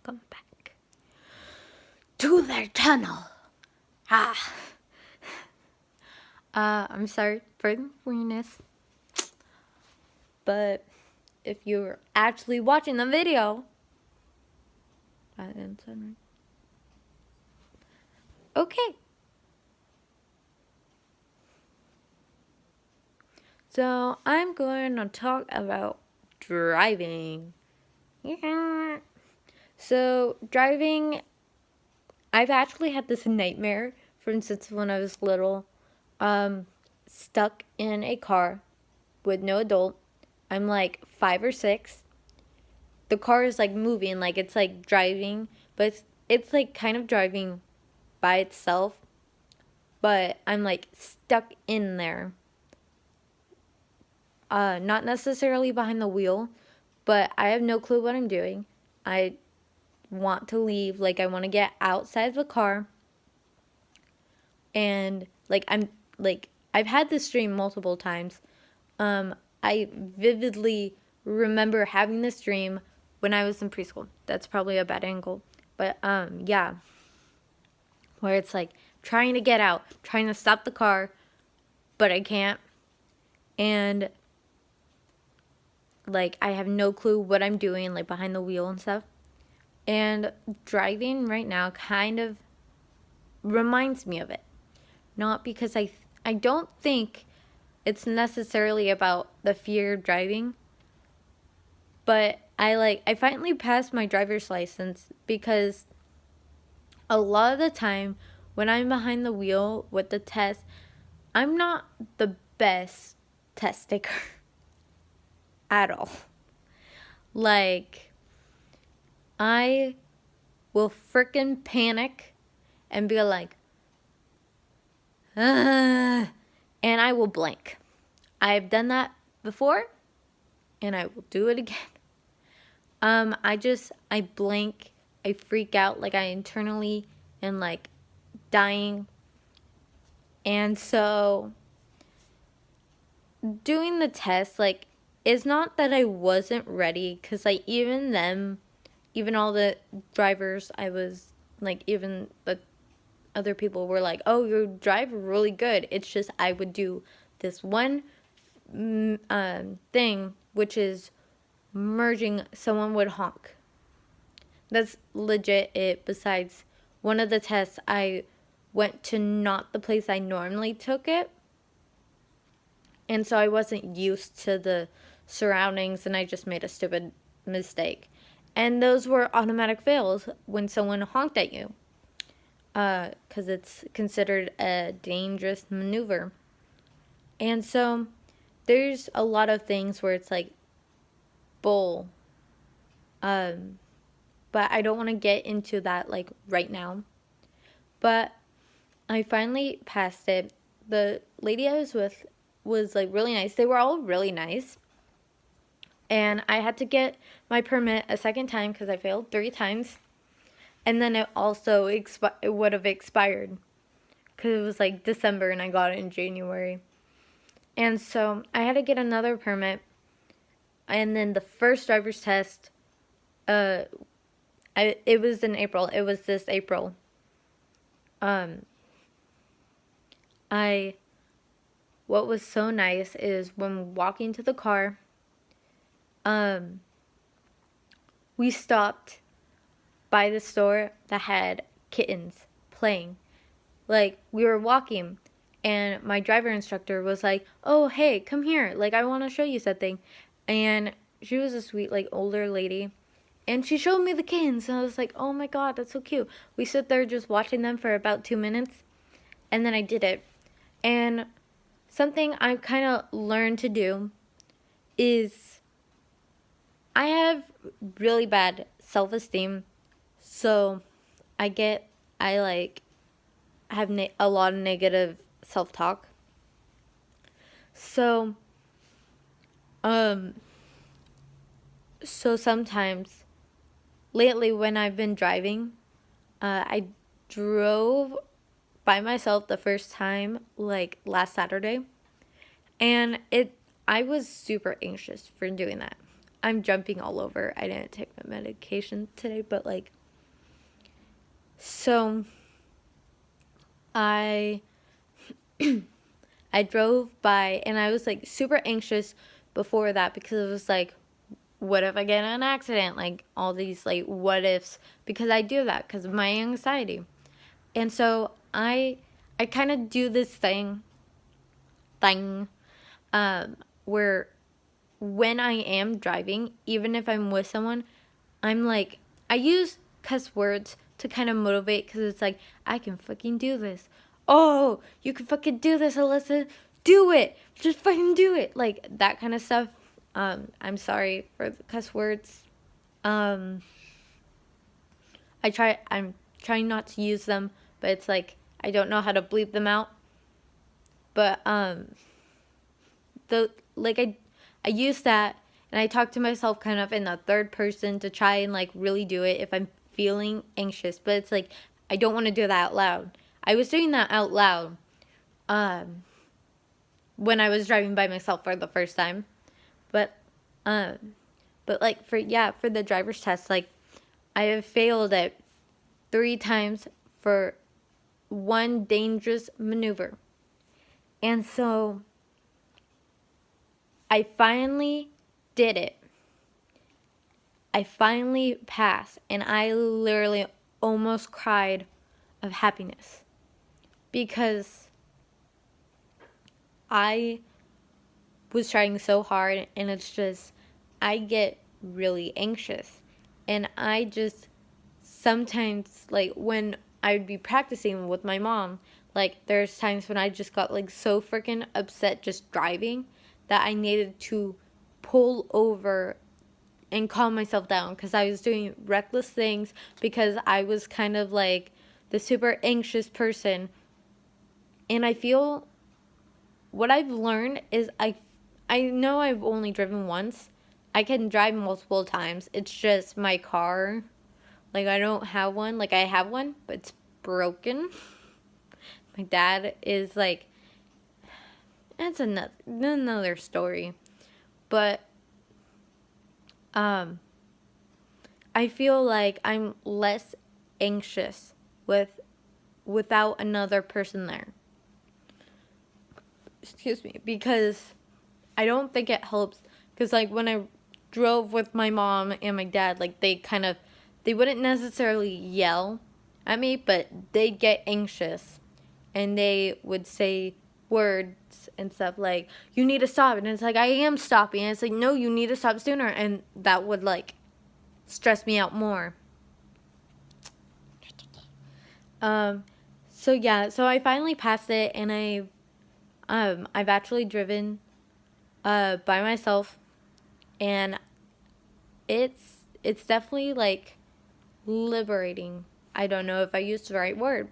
welcome back to their channel. I'm sorry for the weirdness, but if you're actually watching the video, that didn't sound right. Okay. So I'm going to talk about driving. Yeah. So driving, I've actually had this nightmare from since when I was little. Stuck in a car with no adult. I'm like 5 or 6. The car is like moving, like it's like driving, but it's like kind of driving by itself. But I'm like stuck in there. Not necessarily behind the wheel, but I have no clue what I'm doing. I want to leave, like I want to get outside the car. And like I've had this dream multiple times. I vividly remember having this dream when I was in preschool. That's probably a bad angle. But yeah. Where it's like trying to get out, trying to stop the car, but I can't. And like I have no clue what I'm doing, like behind the wheel and stuff. And driving right now kind of reminds me of it. Not because I don't think it's necessarily about the fear of driving, but I finally passed my driver's license because a lot of the time when I'm behind the wheel with the test, I'm not the best test taker at all. Like, I will frickin' panic and be like, and I will blank. I've done that before, and I will do it again. I blank, I freak out, like I internally am like dying. And so doing the test, like, it's not that I wasn't ready, because like even all the drivers, I was like, even the other people were like, oh, you drive really good. It's just I would do this one thing, which is merging. Someone would honk. That's legit it. Besides one of the tests, I went to not the place I normally took it, and so I wasn't used to the surroundings, and I just made a stupid mistake. And those were automatic fails when someone honked at you, because it's considered a dangerous maneuver. And so there's a lot of things where it's like, bull. But I don't want to get into that like right now. But I finally passed it. The lady I was with was like really nice. They were all really nice. And I had to get my permit a second time because I failed 3 times. And then it also it would have expired because it was like December and I got it in January. And so I had to get another permit. And then the first driver's test, it was in April. It was this April. What was so nice is when walking to the car, we stopped by the store that had kittens playing. Like, we were walking, and my driver instructor was like, oh, hey, come here. Like, I want to show you something. And she was a sweet, like, older lady. And she showed me the kittens, and I was like, oh my god, that's so cute. We stood there just watching them for about 2 minutes, and then I did it. And something I've kind of learned to do is I have really bad self-esteem, so I have a lot of negative self-talk. So, so sometimes, lately when I've been driving, I drove by myself the first time, like last Saturday, and I was super anxious for doing that. I'm jumping all over. I didn't take my medication today, but like, so I I drove by, and I was like super anxious before that because it was like, what if I get in an accident? Like all these like what ifs, because I do that because of my anxiety. And so I kind of do this thing where when I am driving, even if I'm with someone, I'm like, I use cuss words to kind of motivate because it's like, I can fucking do this. Oh, you can fucking do this, Alyssa. Do it. Just fucking do it. Like that kind of stuff. I'm sorry for the cuss words. I'm trying not to use them, but it's like, I don't know how to bleep them out. But, I use that, and I talk to myself kind of in the third person to try and like really do it if I'm feeling anxious. But it's like, I don't want to do that out loud. I was doing that out loud when I was driving by myself for the first time. But like for the driver's test, like I have failed it 3 times for one dangerous maneuver. And so I finally did it. I finally passed, and I literally almost cried of happiness because I was trying so hard, and it's just, I get really anxious, and I just sometimes, like when I would be practicing with my mom, like there's times when I just got like so freaking upset just driving that I needed to pull over and calm myself down because I was doing reckless things because I was kind of like the super anxious person. And I feel what I've learned is I know I've only driven once. I can drive multiple times. It's just my car. Like I don't have one. Like I have one, but it's broken. My dad is like, that's another story. But I feel like I'm less anxious without another person there. Excuse me, because I don't think it helps. Because like when I drove with my mom and my dad, like they wouldn't necessarily yell at me, but they'd get anxious, and they would say words and stuff like, you need to stop, and it's like, I am stopping, and it's like, no, you need to stop sooner, and that would like stress me out more. So I finally passed it, and I've actually driven by myself, and it's definitely like liberating. I don't know if I used the right word,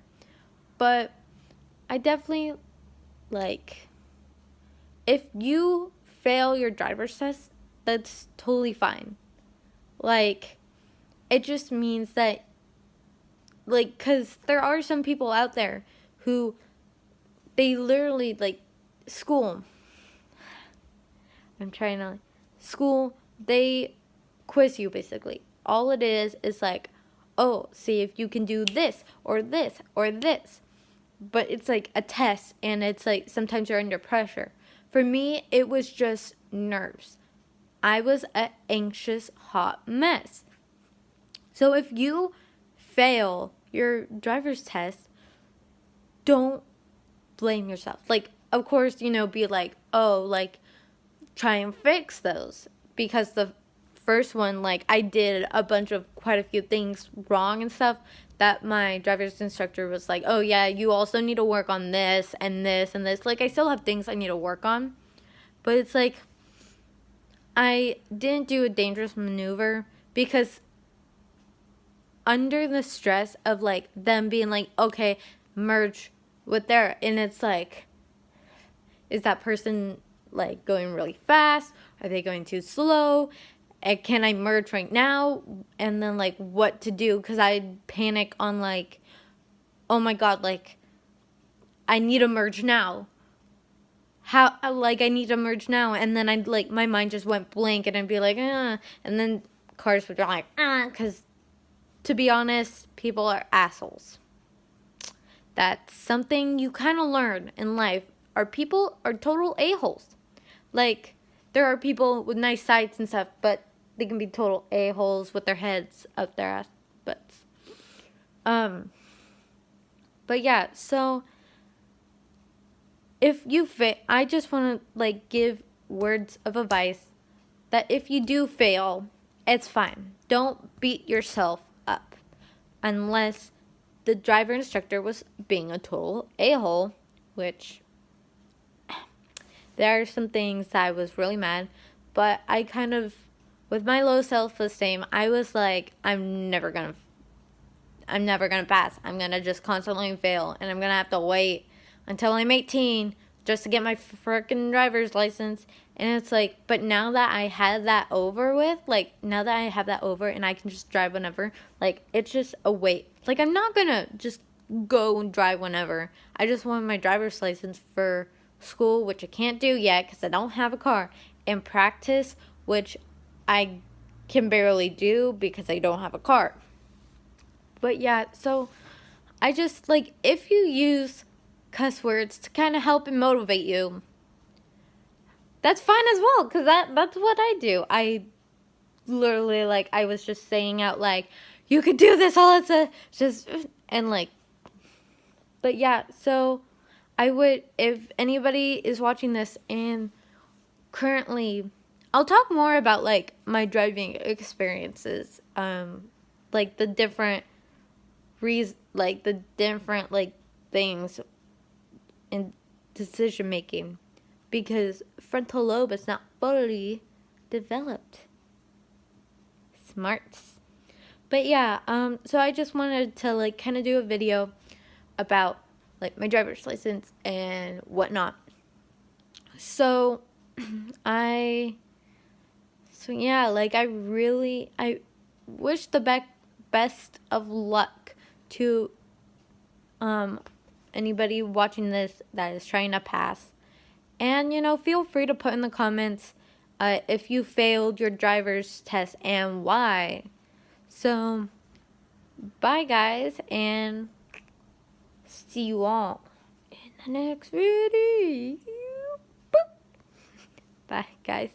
but I definitely like, if you fail your driver's test, that's totally fine. Like, it just means that, like, because there are some people out there who, they literally, like, school, they quiz you, basically. All it is like, oh, see if you can do this, or this, or this. But it's like a test, and it's like sometimes you're under pressure. For me, it was just nerves. I was an anxious, hot mess. So if you fail your driver's test, don't blame yourself. Like, of course, be like, oh, like, try and fix those. Because the first one, like, I did quite a few things wrong and stuff, that my driver's instructor was like, oh yeah, you also need to work on this and this and this. Like, I still have things I need to work on, but it's like, I didn't do a dangerous maneuver because under the stress of like them being like, okay, merge with their, and it's like, is that person like going really fast? Are they going too slow? And can I merge right now? And then like what to do, because I panic on like, oh my god, like I need to merge now. how, like, I need to merge now. And then I'd, like, my mind just went blank and I'd be like, and then cars would be like, because to be honest, people are assholes. That's something you kind of learn in life. Our people are total a-holes. Like, there are people with nice sights and stuff, but they can be total a-holes with their heads up their ass butts. But yeah, so if you I just want to, like, give words of advice that if you do fail, it's fine. Don't beat yourself up unless the driver instructor was being a total a-hole, which there are some things that I was really mad, but I kind of, with my low self-esteem, I was like, I'm never gonna pass. I'm gonna just constantly fail, and I'm gonna have to wait until I'm 18 just to get my freaking driver's license. And it's like, but now that I had that over with, like, now that I have that over and I can just drive whenever, like, it's just a wait. Like, I'm not gonna just go and drive whenever. I just want my driver's license for school, which I can't do yet because I don't have a car, and practice, which I can barely do because I don't have a car. But yeah, so I just, like, if you use cuss words to kind of help and motivate you, that's fine as well, because that's what I do. I literally, like, I was just saying out, like, you could do this, Alyssa, just, and, like, but yeah, so I would, if anybody is watching this and currently, I'll talk more about, like, my driving experiences, like, the different things in decision making, because frontal lobe is not fully developed. Smarts. But yeah, so I just wanted to, like, kind of do a video about, like, my driver's license and whatnot. So yeah, like, I wish the best of luck to anybody watching this that is trying to pass. And, feel free to put in the comments if you failed your driver's test and why. So, bye guys, and see you all in the next video. Boop. Bye guys.